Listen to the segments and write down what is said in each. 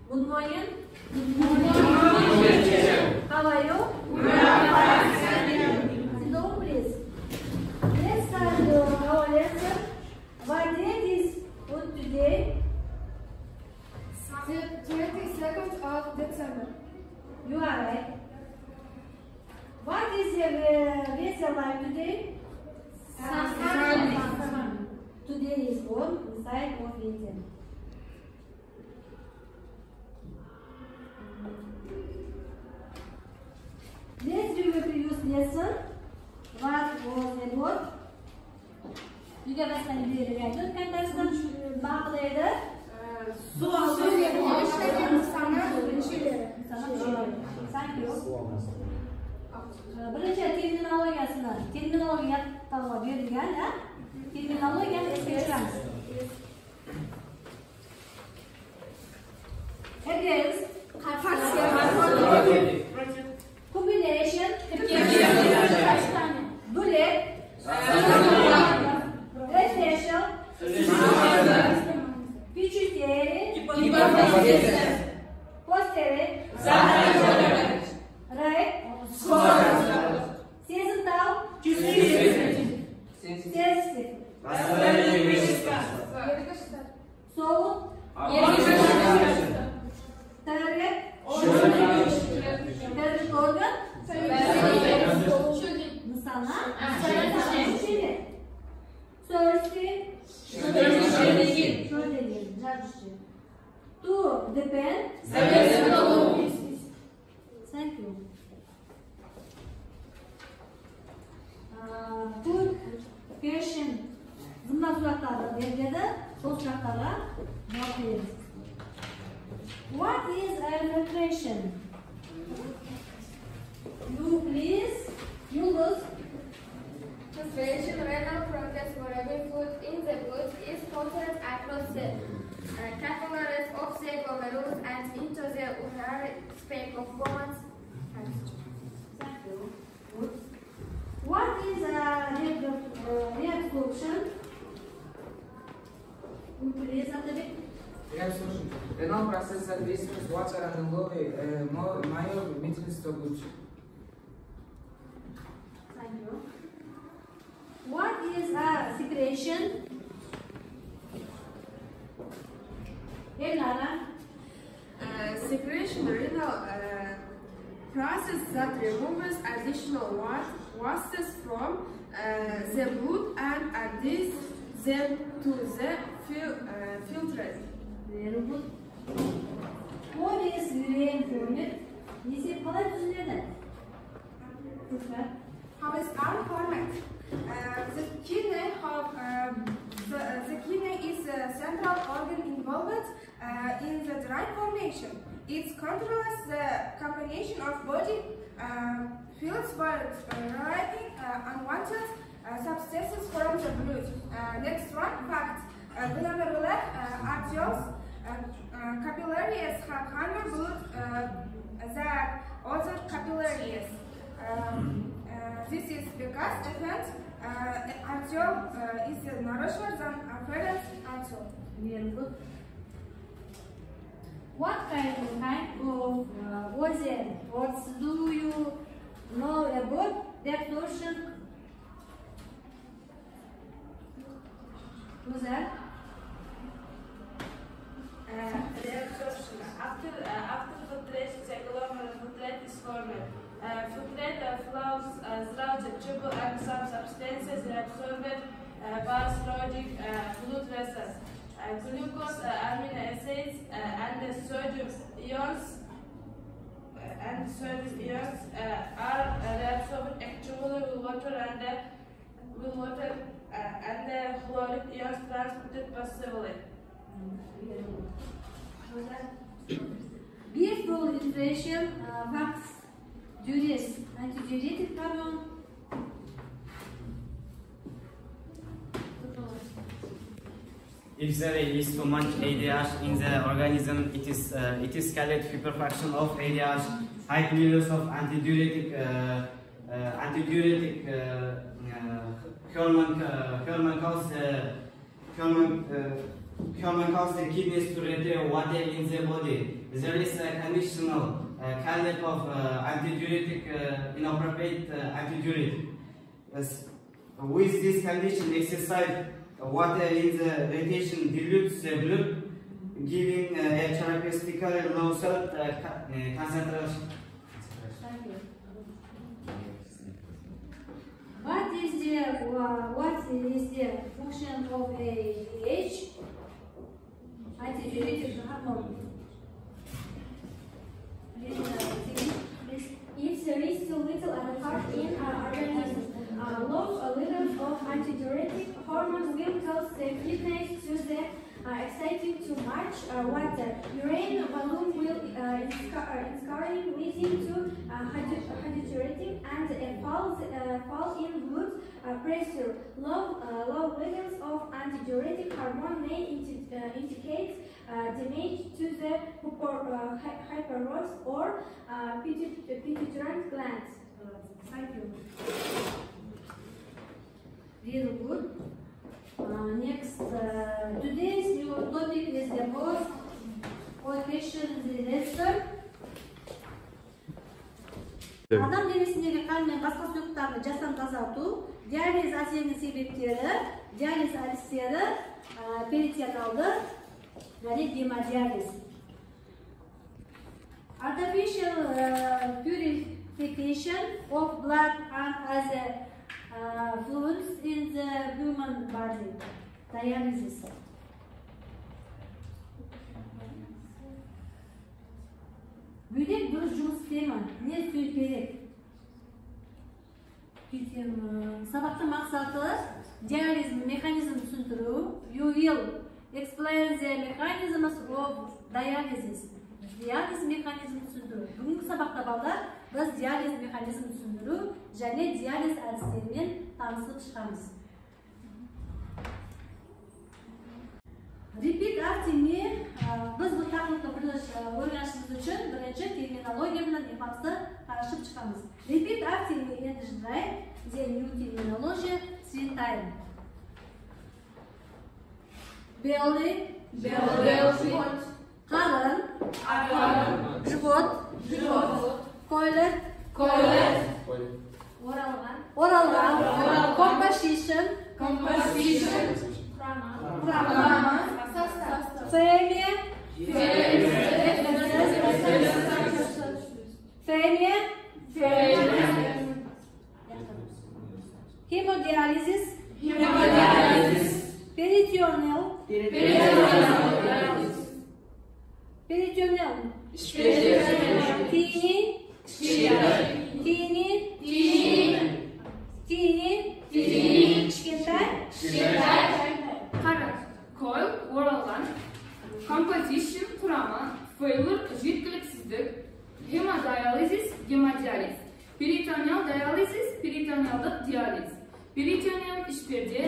Good morning. Good morning. How are you? We are fine. Sit down, please. Let's start our lesson. What date is good today? The 22nd of December. You are right. What is the weather like today? Sun. Today is warm inside of winter. Let's review the previous lesson. What was the word? You can ask me the reaction. Can I ask back later? Thank you. Birinchi terminologiya to'g'ri berilgan, terminologiyani esga tushiramiz. Against, combination, bullet, essential, pituitary, posterior, right, seasonal, sensitive, soul, target, target organ, nısana, thirsty, to depend, thank you. Good question. Bundan sorular belgede, sol şartlara cevap veririz. What is arbitration? You please, you lose. Translation: renal protest for every food in the food is considered across the capillaries of the glomerulus and into the urinary space of women's. Thank you. Good. What is a reabsorption? You please, Abdul. Reabsorption. Renal process that restores water and lower myometric storage. Thank you. What is a secretion? Hey, Lara. Secretion, renal process that removes additional wastes from the blood and adds them to the filtrate. Very good. What is urine format? Is it colored together? How is our format? The kidney is a central organ involved in the dry formation. It controls the combination of body fluids by removing unwanted substances from the blood. Next one, fact. Glomerular arterioles capillaries have handle blood than other capillaries. This is because afferent arteriole is narrower than afferent arteriole. Very good. What kind of organ do you know about reabsorption? Who's that? Reabsorption. After filtration, the glomerular filtrate is formed. Filtrate flows through the tubule and some substances reabsorbed by through blood vessels. Glucose, amino acids, and the sodium ions are reabsorbed actually with water and the chloric ions transported passively. Beautiful illustration, wax, juice, antidiuretic hormone. If there is too much ADH in the organism, it is called hyperfunction of ADH. High levels of antidiuretic hormone cause human cause the kidneys to retain water in the body. There is a conditional candidate of antidiuretic, inappropriate antidiuretic. With this condition, exercise water in the retention dilutes the blood, giving a characteristically low salt concentration. Thank you. What is the function of ADH? Antidiuretic hormone. It releases too little and part in our organism. Low levels of antidiuretic hormone will cause the kidneys to the exciting too much water. Urine volume will increase, leading to hydrating and a fall in blood pressure. Low levels of antidiuretic hormone may indicate damage to the hyperos or pituitary glands. Thank you. Very good. Next, today's new topic is the most coefficient disaster. Adam derisindeki kan ve başka soyukluklarını jastan тазарту, диализ асенин себептери, диализ алистери, перитонеалды және гемодиализ. Artificial purification of blood and other fluids in the human body. Dialysis. Böbrek dürüst жұмыс істеймін. Не істеу керек? Сабақтың мақсаты диализ механизмін түсіндіру. You will explain the mechanisms of dialysis. Диализ механизмін түсіндіру. Бүгінгі сабақта балдар біз диализ механизмін түсіндіру және диализ әдістерімен танысып шығамыз. Repeat after me. Biz bu taqliqni o'rganishimiz uchun birinchi terminologiya bilan ifodasi tanishib chiqamiz. Repeat after me endi shunday. The new terminology three times. Belly, qarın, живот, toilet, oralgan, composition, Failure. Hemodialysis. Peritoneal. Coil, oralgan, composition, kurama, failure, жеткіліксіздік, hemodialysis, hemodializ, peritoneal dialysis, peritonealdық диализ, peritoneal ішперде,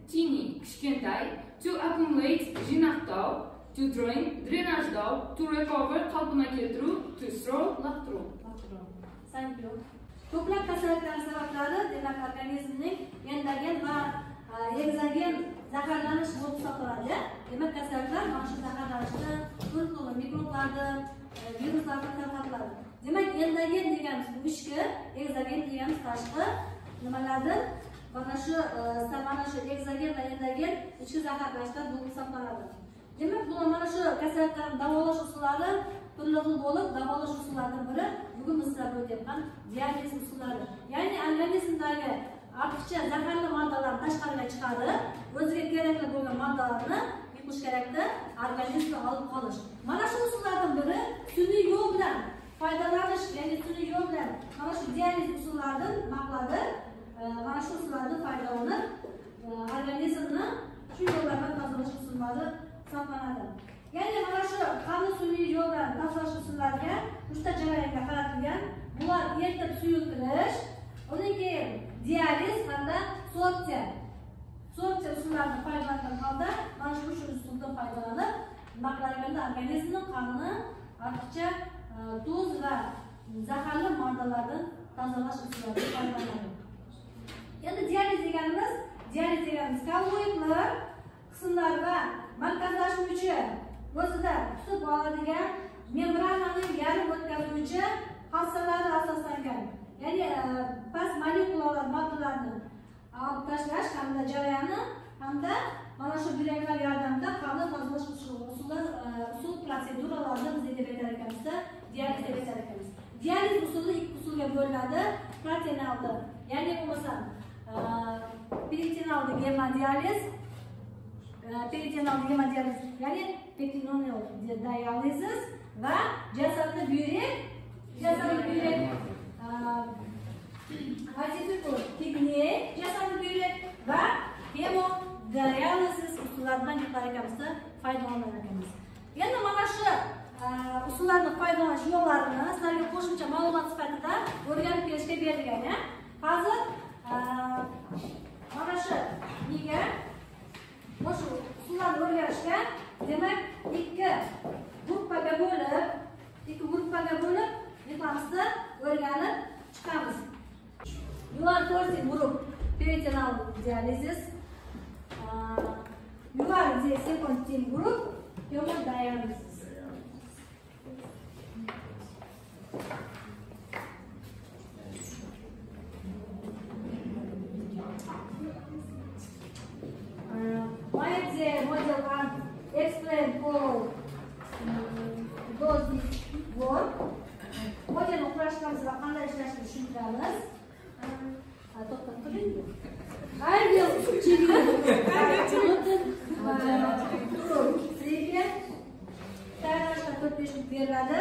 tiny, кішкентай, to accumulate, жинақтау, to drain, дренаждау, to recover, қалпына келтіру, to throw, лақтыру. Thank you. Ko'plab kasalliklarning sabablari demak organizmning endogen va egzogen zaharlanish bo'lib hisoblanadi. Demak kasalliklar mana shu zaharlanishni turli mikroblarni, viruslardan tarqatiladi. Demak endogen deganimiz bu ichki, egzogen deganimiz tashqi nimalardir? Mana shu egzogen va endogen ichki zaharlanishlar bo'lib hisoblanadi. Demak bu mana shu kasalliklarni davolash usullari turli xil bo'lib, davolash usullaridan biri bugun biz sizlarga o'tayotgan dializ usullari. Ya'ni organizmdagi ortiqcha zaharli moddalarni tashqariga chiqarib, o'ziga kerakli bo'lgan moddalarni yuqish kerakda organizmga olib qolish. Mana shu usullardan biri sun'iy yo'l bilan foydalanish, ya'ni sun'iy yo'l bilan mana shu dializ usullaridan maqladi. Mana shu usullardan foydalanib, organizmni shu yo'llardan tozalash usullari hisoblanadi. Ya'ni mana shu qonni sun'iy yo'l bilan tozalash usullariga 3 ta jarayonga qaratilgan. Bular eritib suyultirish, undan keyin dializ hamda sorpsiya. Sorpsiya usullarini foydalangan holda mana shu usuldan foydalanib, maqlangan organizmning qonni ortiqcha tuz va zaharli moddalardan tozalash usullariga foydalanadi. Endi dializ deganimiz kalloidlar qismlar va markazlashtirilgan o'zida tutib oladigan membranani yarim o'tkazuvchi hassalari asoslangan. Ya'ni past molekulalar moddalarni olib tashlash hamda jarayoni hamda mana shu buyraklar yordamida qonni tozalash usul protseduralarini biz deb aytar ekanmiz, dializ deb aytar ekanmiz. Dializ usuli ikki usulga bo'linadi. Peritonealda, ya'ni bo'lmasa peritonealda gemodializ, ya'ni peritoneal dialysis va jasadli buyrak kidney jasadli buyrak va hemodialisis usullaridan yuqar ekanmiz, foydalanar ekanmiz. Endi mana shu usullarni foydalanish yo'llarini sizlarga qo'shimcha ma'lumot sifatida o'rganib kelishga berilgan. Hozir mana shu nega shu usullarni o'rganishga demak ikki gruppaga bo'lib nima o'rganib chiqamiz. You are first in group peritoneal dialysis. You are the second in group hemodialysis. Why the model 1 explain how does this work? Modelni qurishimiz va qanday ishlashini tushuntiramiz. To'xtab turing. I will tayyorlashga 4-5 kun beriladi.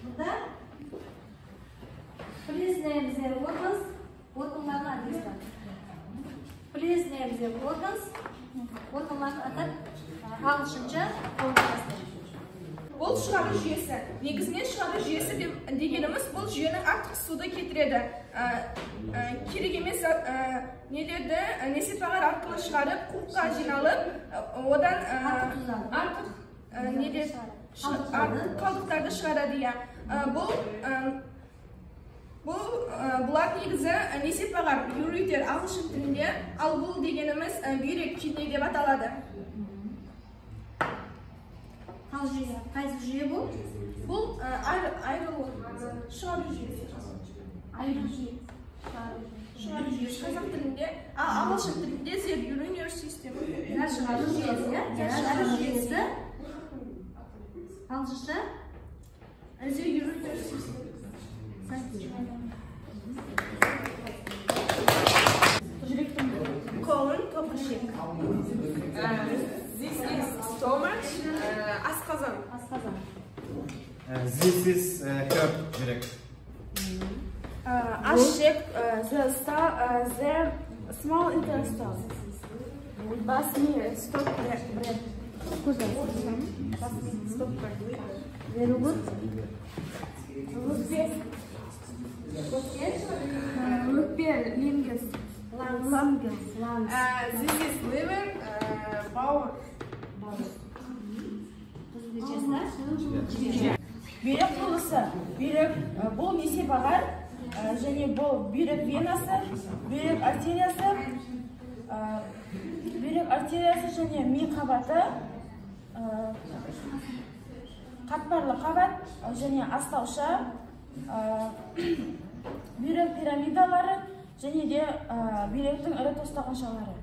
Bunda please name their organs. Organlarni adreslari. Please name their organs. Organlarni atab alışınca qo'llanasiz. Бұл шығару жүйесі. Негізінен шығару жүйесі дегеніміз бұл жүйені артық суды кетіреді. Керек емес нелерді несепағар арқылы шығарып, қуыққа жиналып, одан артық қалдықтарды шығарады. Бұлар негізі несепағар юритер ағылшын тілінде, ал бұл дегеніміз бүйрек кидней деп аталады. Qaysi jüye bu? Bu ayrılıq шығару жүйесі. Шығару жүйесі. Қазақ тілінде, ағылшын тілінде the urinary system. Шығару жүйесі. Шығару жүйесі. Ағылшынша the urinary system. Colon, топыршек. This is stomach, asqazon. This is curd direct. Ashek, the small intestine. Basmi, stop breath. Very good. Lingus. Lungs. This is liver, bowel. Бүйрек құрылысы. Бұл несепағар және бұл бүйрек венасы, бүйрек артериясы және ми қабаты, қатпарлы қабат және астауша, бүйрек пирамидалары және де бүйректің ірі тостағаншалары.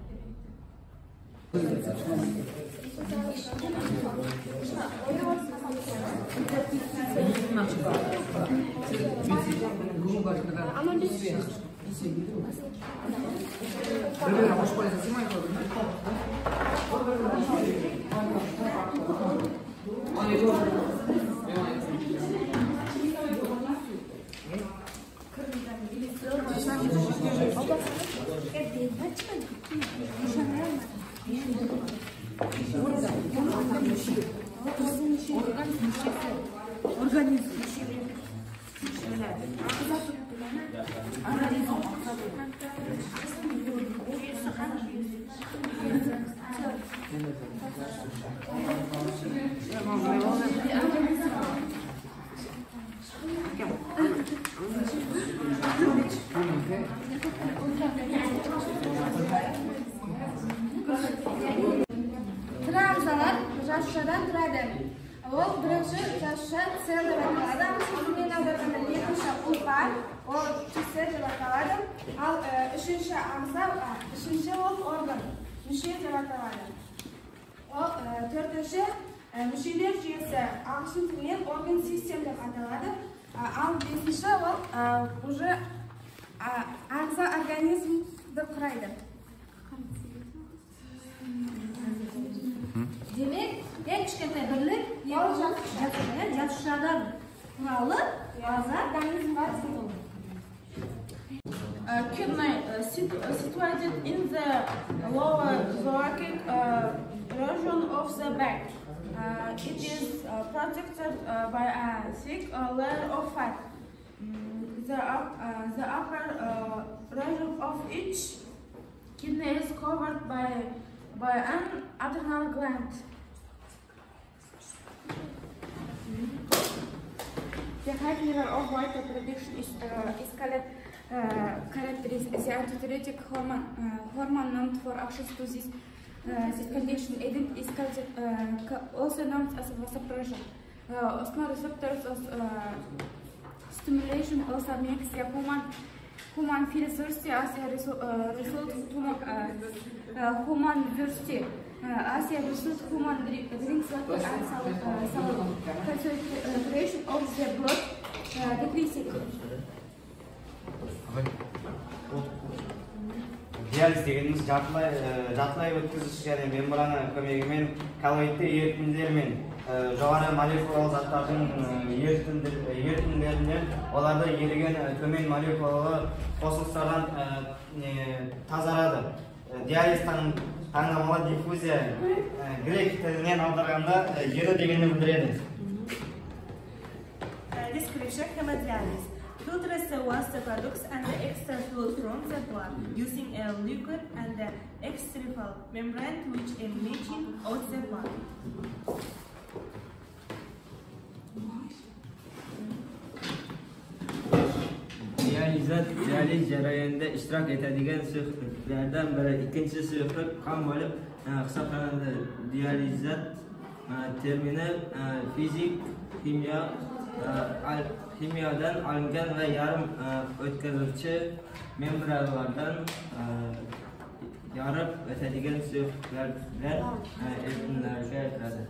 parçadan turadi. Ол birinchi parcha sel deb ataladi. Sizlarga ikkinchi ulpa, o sel deb ataladi. Al uchinchi a'zo, uchinchi organ, mishi deb ataladi. O to'rtinchi mishilar jiyasi, aqshin tilgan organ sistem deb ataladi. Al beshinchi уже a'zo organizm deb qaraydi. Demek en kichkina birlik yatishlardan qurali a'zo organizm va Kidney situated in the lower thoracic region of the back. It is protected by a thick layer of fat. The upper region of each kidney is covered by an adrenal gland. The high level of water production is characterized. The antidiuretic hormone known for actions to this condition is also known as vasopressin. Osmoreceptors stimulation also makes the human feel thirsty as a result human thirsty. As a result, human drinks water and concentration of the blood decreasing. Диализ дегенimiz жартылай өткізгіш және мембрана көмегімен коллоидты ерітінділер мен жоғары молекулалы заттардың ерітінділерінен оларды еріген төмен молекулалы қосылыстардан тазарады. Диализ таңдамалы диффузия грек тілінен аударғанда ері дегенді білдіреді. Description: hemodialysis. Filters the waste products and the extra fluid from the blood using a liquid and the extracellular membrane to which a machine out the blood. Diyaliz jarayonida ishtirok etadigan suyuqliklardan biri. Ikkinchi suyuqlik qon bo'lib hisoblanadi. Diyalizat termini fizik, kimyodan olingan va yarim o'tkazuvchi membranalardan yorib o'tadigan suyuqliklar erkinlarga aytiladi.